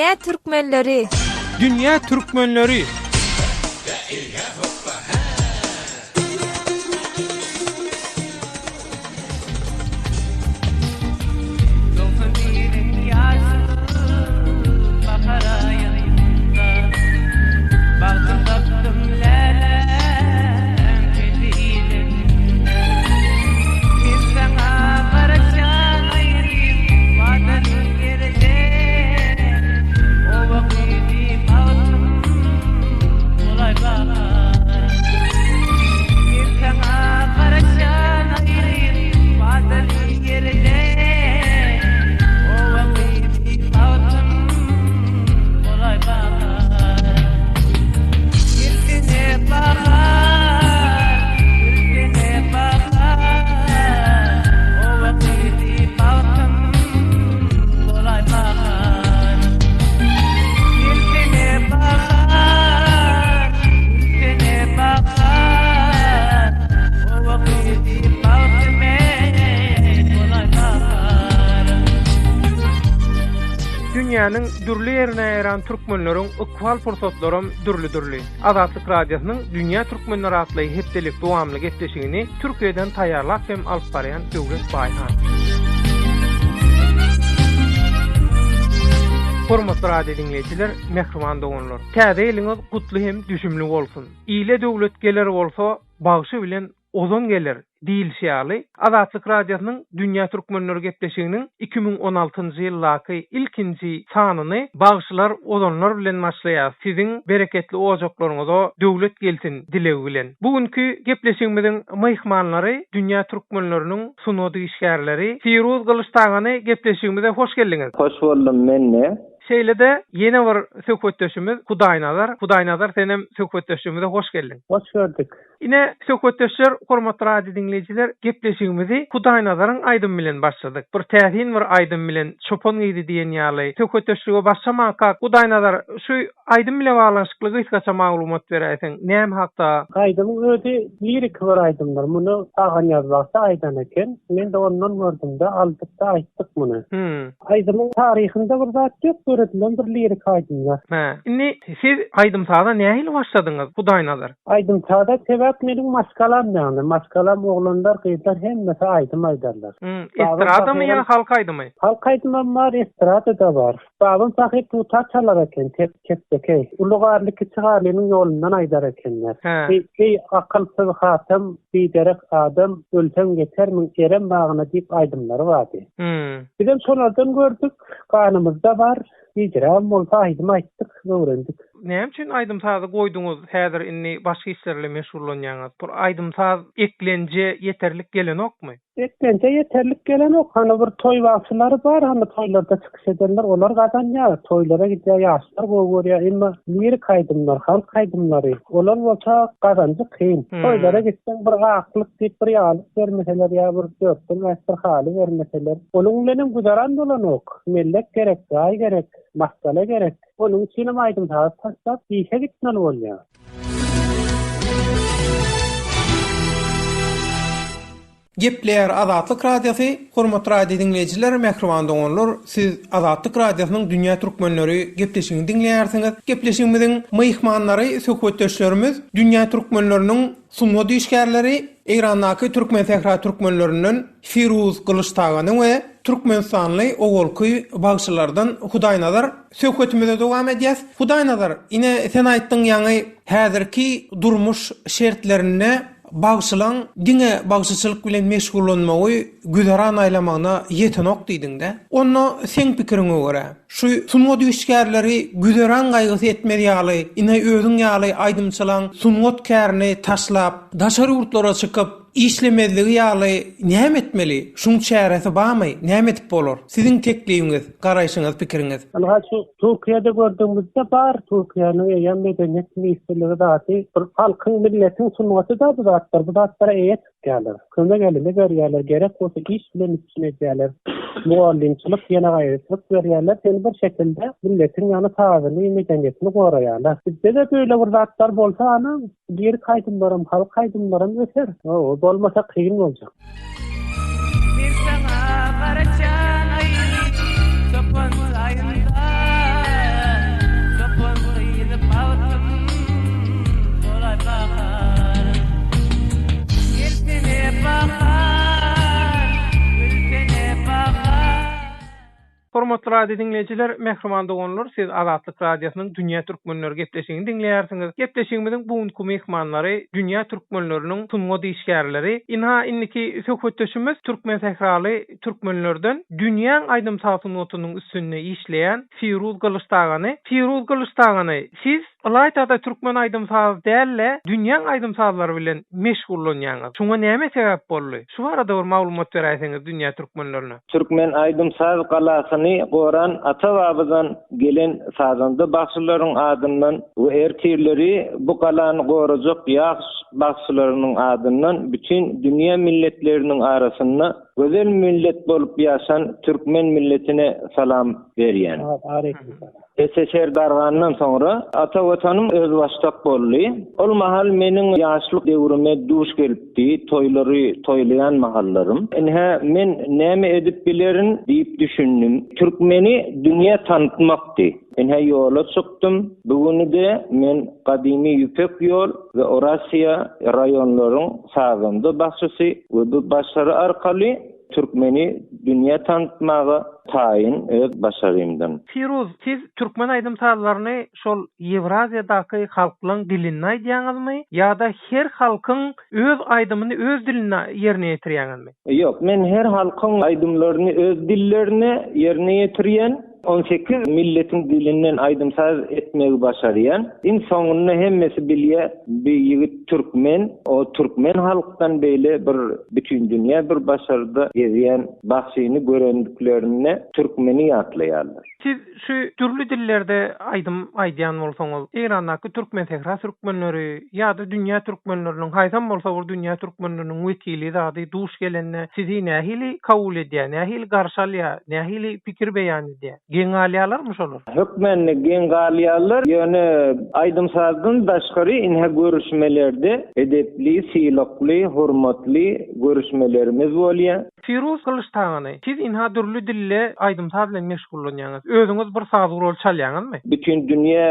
Dünya Türkmenleri. Dünya Türkmenleri. Dünýäniň dürli ýerine ýaran türkmenleriň ökwal fursatlarym dürli. Azatlyk radiosynyň Dünya Türkmenleri atly hepdelik dowamly getişigini Türkiýeden taýýarlap hem alyp barýan Döwlet Baýhan. Hormatly radio dinleýijiler, mehriman doganlar. Täze ýylyňyz gutly hem düşümli bolsun. Ýyly döwlet geler bolsa, bagyşy bilen ozon gelir diýilýärli. Azatlyk radiosynyň Dünya Türkmenleri gepleşiginiň 2016-njy ýyllaky ilkinji sanyny bagyşylar ozonlar bilen başlaýar. Siziň bereketli ojaklaryňyza döwlet gelsin dilegi bilen. Bugünkü gepleşigimiziň myhmanlary Dünya Türkmenleriniň sunuwdy işgärleri Firuz Gylştagany gepleşigimize hoş geldiňiz. Hoş buldum men. Şeýlede ýene bir söhbetdeşimiz Hudaýnazar senem söhbetdeşimize hoş geldiň. Hoş gördük. Ine söhbetdeşler, hormatly radio dinleýijiler, gepleşigimizi Hudaýnazaryň aýdym bilen başladyk. Bir täsin bir aýdym bilen çopon ýydy diýen ýaly söhbetdeşlige başlamak Hudaýnazar şu aýdym bilen baglanşykly gysgaça maglumat berýärsiň. Näme hakda? Aýdym özi lirik bir aýdymdyr. Muny tagan ýazmakda aýdan eken. Men de ondan gördüm de aldyk da aýtdyk muny. Aýdymyň taryhynda bir zat ýok, göredilen bir lirik aýdym. Inni siz aýdym taýda näme başladyňyz Hudaýnazar? Aýdym taýda meniň maskalam ýa-ni maskalam oglanlar gyýdar hemmesi aýdym aýdarlar. Estradamy ýa halk aýdymy? Halk aýdym bar, estrada da bar. Babam sahyp tutar çalar eken, tepkek. Ulugarlyk çygarynyň ýolundan aýdar ekenler. Ki akylsyz hatam, biderek adam ölsem geçermin erem bagyna diýip aýdymlary bardy. Bizem şolardan gördük, kanymyzda bar. Ýa-ni bolsa aýdym aýtdyk, öwrendik. Näme üçin aýdym taýda goýduňyz? Häzir inni başga işlerle meşgullanýaňyz. Bu aýdym taýda eklenje ýeterlik gelenokmy? Eklenje ýeterlik gelenok. Hani bir toý wagtlary bar, hani toýlarda çykyş edenler, olar gadanýar. Toýlara gidýär, ýaşlar goýurýar. Emma lirik aýdymlar, halk aýdymlary, olar bolsa gadanjy kyn. Toýlara gitsen bir gaklyk diýip bir ýaly bermeseler ýa bir dörtden bir haly bermeseler, onuň bilen gudaran bolanok. Mellek gerek, gaý gerek, maskala gerek. Onuň üçin aýdym taýda taşlap işe gitmeli bolýar. Gepler Azatlyk Radiosu, hormatly radio dinleýijiler, mehriban doganlar, siz Azatlyk Radiosynyň Dünya Türkmenleri gepleşigini dinleýärsiňiz. Gepleşigimiziň myhmanlary, söhbetdeşlerimiz Dünya Türkmenleriniň sunuwdy işgärleri, Eýrandaky Türkmen Sehra Türkmenleriniň Firuz Gylştagany we Türkmenistanly ogolky bagşylardan Hudaýnazar söhbetimize dowam edýäs. Hudaýnazar, ine sen aýtdyň ýa-ni häzirki durmuş şertlerine bagşylan diňe bagşyçylyk bilen meşgullanmagy güzaran aýlamagyna ýetenok diýdiň-de. Onu sen pikiriňe görä, şu sunuwdy işgärleri güzaran gaýgysy etmeli ýaly, ine özüň ýaly aýdymçylan sunuwat kärini taşlap, daşary urtlara çykyp işlemezligi ýaly näme etmeli? Şuň çäresi barmy? Näme etip bolar? Siziň tekligiňiz, garaýşyňyz, pikiriňiz. Ana şu Türkiýede gördüğümizde bar, Türkiýanyň ýa medeniyet ministrligi daty bir halkyň milletiň sunuwaty da bu zatlara eýet gelir. Köme gelende berýärler, gerek bolsa iş bilen içinejärler. Muallimçilik ýene gaýrylyk berýärler, sen bir şekilde milletiň ýany taýyny, medeniyetini goraýarlar. Bizde de böyle bir zatlar bolsa ana bir kaýdymlarym, halk kaýdymlarym öter. O bolmasa kıyın boljak. Bir sana garaçan aýy, çopon aýynda Hormatly radio dinleyijiler, mehriman dogonlar, siz Azatlyk Radiosynyň Dünýä türkmenleri gepleşigini dinleýärsiňiz. Gepleşigimiziň bugunky mehmanlary Dünýä türkmenleriniň tunma diýişgärleri. Inha inniki söhbetdeşimiz türkmen sähraly türkmenlerden dünýäň aýdymsal notunyň üstünde işleýän Firuz Gylystagany. Firuz Gylystagany, siz Alaytada türkmen aýdymsal dälle, dünýäň aýdymsallary bilen meşgullanýaňyz. Şuňa näme sebäp boldy? Şu arada bir maglumat beräýsiňiz dünýä türkmenlerine. Türkmen aýdymsal galasyny goran ata-babadan gelen sazandy başçylaryň adyndan we ertirleri bu galany gorajak ýax başçylarynyň adyndan bütün dünýä milletleriniň arasynda gözel millet bolup ýaşan türkmen milletine salam berýän. SSR dargandan sonra ata vatanım öz baştak bolly. Ol mahal meniň ýaşlyk döwrüme duş gelipdi, toylary toýlayan mahallarym. Enhe men näme edip bilerin diýip düşündüm. Türkmeni dünýä tanıtmakdy. Enhe ýola çykdym. Bugünde men Kadymy Ýüpek ýol we Orasiýa raýonlaryň sagyndy başçysy we bu başary arkaly Türkmeni dünýä tanıtmagy taýin öz başarymdan. Firuz, siz türkmen aýdymsallaryny şol Ewraziýadaky halklaryň dilinde aýdýaňyzmy ýa-da her halkyň öz aýdymyny öz dilinde ýerine ýetirýäňizmi? Ýok, men her halkyň aýdymlaryny öz dillerine ýerine ýetirýän. 18 milletin dilinden aýdymsaz etmegi başarýan. İnsonuny hemmesi bilýär, bir ýigit türkmen, o türkmen halkdan beýle bir bütün dünýä bir başarda gezýän baxşyny görendiklerine türkmeni ýatlaýarlar. Siz şu türlü dillerde aýdyan bolsaňyz, Eýrandaky türkmen sähra türkmenleri ýa-da dünýä türkmenleriniň haýsam bolsa bu dünýä türkmenleriniň wekili zady duş gelende sizi nähili kabul edýär, nähili garşalýar, nähili pikir beýan edýär. Geň alýarlarmy şolar? Hökmenni geň alýarlar, ýöne aýdymsazdan başgary inhe görüşmelerde edepli, syýlykly, hormatly görüşmelerimiz bolýar. Firuz Gylystagany, siz inha türlü dille aýdymsaz bilen meşgullanýaňyz. Özüňiz bir saz rol çalýaňyzmy? Bütün dünýä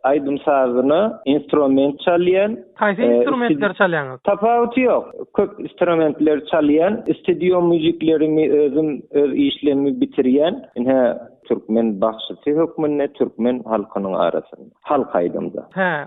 aýdymsazyny instrument çalýan. Haýsy instrumentler çalýaňyz? Tapawuty ýok. Köp instrumentler çalýan. Studio müziklerimi özüm öz işlemimi bitirýän. Inha Türkmen başçysy hökmünde Türkmen halkynyň arasynda. Halk aýdymda.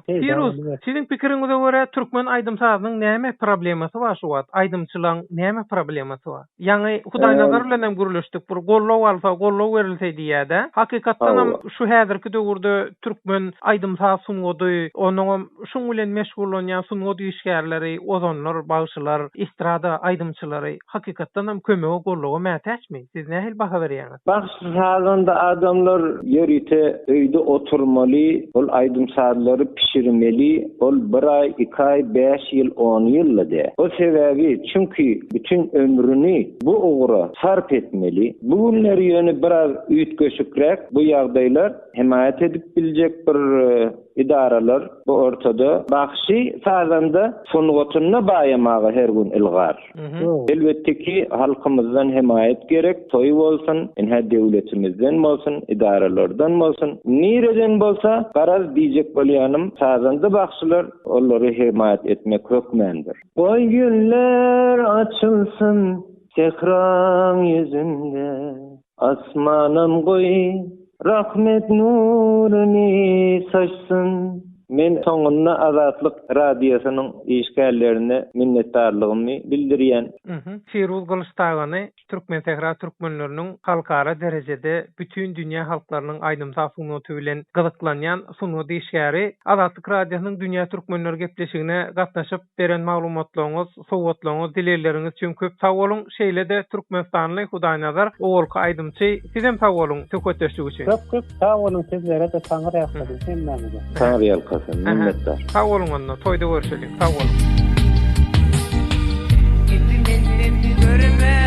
Firuz, siziň pikiriňize görä Türkmen aýdymsazynyň näme problemasy bar şu wagt? Aýdymçylaryň näme problemasy bar? Ýani Hudaýnazar bilen hem gürleşdik. Bir gollaw alsa, gollaw berilse diýär-de. Hakykatdan hem şu häzirki döwürde Türkmen aýdymsaz sunwady, onuň şuň bilen meşgullanýan sunwady işgärleri, ozonlar, bagşylar, estrada aýdymçylary hakykatdan hem kömegi gollawa mätäçmi? Siz nähil baha berýäňiz? Bagşy adamlar ýörite öýde oturmaly, ol aýdymsazlary pişirmeli, ol 1 ay, 2 ay, 5 ýyl, 10 ýyl o sebäbi çünki bütün ömrüni bu ugura sarp etmeli. Bu günleri ýöne biraz üýtgeşikrek bu ýagdaýlar himayet edip biljek bir idaralar bu ortada bagşy sazanda sunwatyny baýamagy her gün ilgar. Elbetde ki halkymyzdan himayet gerek, toý bolsun, inha döwletimizden bolsun, idaralardan bolsun, nireden bolsa garaz diýjek bolýanym sazanda bagşylar onları himayet etmek hökmendir. Oy güller açılsın sehraň ýüzünde, asmanam goý rahmet nuruny saçsın. Men soňunda Azatlyk Radiosynyň işgärlerine minnetdarlygymy bildirýän. Firuz Gylystagany türkmen sähra türkmenleriniň halkara derejede bütün dünýä halklarynyň aýdymsaz sunuwty bilen gyzyklanýan sunwady işgäri Azatlyk Radiosynyň dünýä türkmenleri gepleşigine gatnaşyp beren maglumatlaryňyz, sowgatlaryňyz, dilerleriňiz üçin köp sag bolun. Şeýle-de Türkmenistanly Hudaýnazar ogulky aýdymçy sizem sag bolun tökötdeşlik üçin. Köp sag bolun, sizlere de saňa ýakşady hemmäge. Taýýar minnetdar. Sag bolun onda, toýda görüşelim. Sag bolun. Gittim görme